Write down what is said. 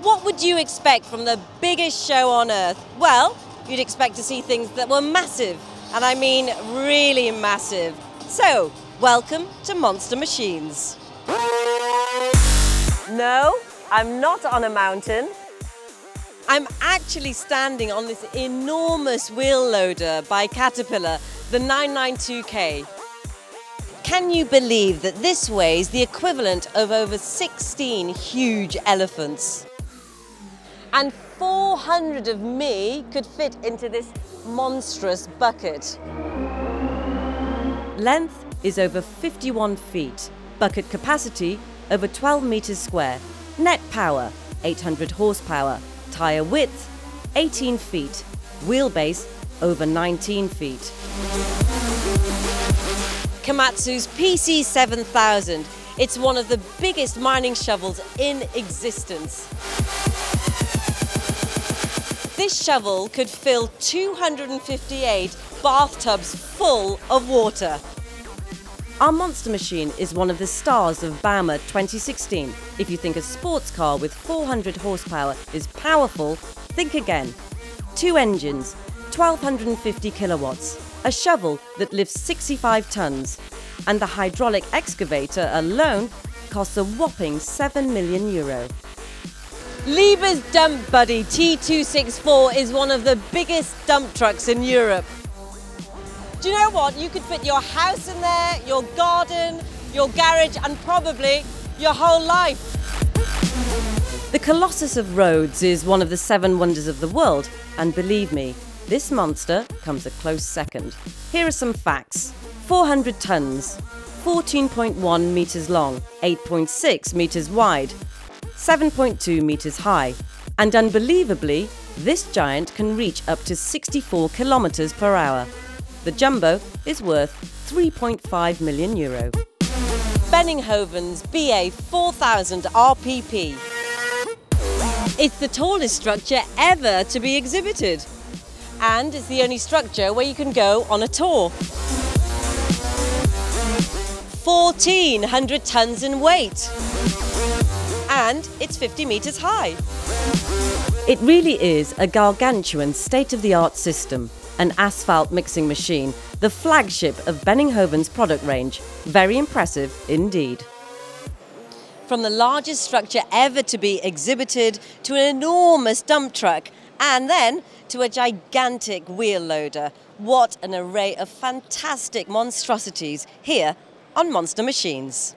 What would you expect from the biggest show on earth? Well, you'd expect to see things that were massive, and I mean really massive. So, welcome to Monster Machines. No, I'm not on a mountain. I'm actually standing on this enormous wheel loader by Caterpillar, the 992K. Can you believe that this weighs the equivalent of over 16 huge elephants? And 400 of me could fit into this monstrous bucket. Length is over 51 feet, bucket capacity over 12 meters square, net power 800 horsepower, tyre width 18 feet, wheelbase over 19 feet. Komatsu's PC7000. It's one of the biggest mining shovels in existence. This shovel could fill 258 bathtubs full of water. Our monster machine is one of the stars of bauma 2016. If you think a sports car with 400 horsepower is powerful, think again. 2 engines, 1250 kilowatts, a shovel that lifts 65 tons, and the hydraulic excavator alone costs a whopping €7 million. Liebherr's dump buddy T264 is one of the biggest dump trucks in Europe. Do you know what? You could fit your house in there, your garden, your garage, and probably your whole life. The Colossus of Rhodes is one of the 7 wonders of the world, and believe me, this monster comes a close second. Here are some facts. 400 tons, 14.1 meters long, 8.6 meters wide, 7.2 meters high, and unbelievably, this giant can reach up to 64 kilometers per hour. The jumbo is worth €3.5 million. Benninghoven's BA 4000 RPP. It's the tallest structure ever to be exhibited, and it's the only structure where you can go on a tour. 1,400 tons in weight. And it's 50 meters high. It really is a gargantuan state-of-the-art system, an asphalt mixing machine, the flagship of Benninghoven's product range. Very impressive indeed. From the largest structure ever to be exhibited to an enormous dump truck, and then to a gigantic wheel loader. What an array of fantastic monstrosities here on Monster Machines.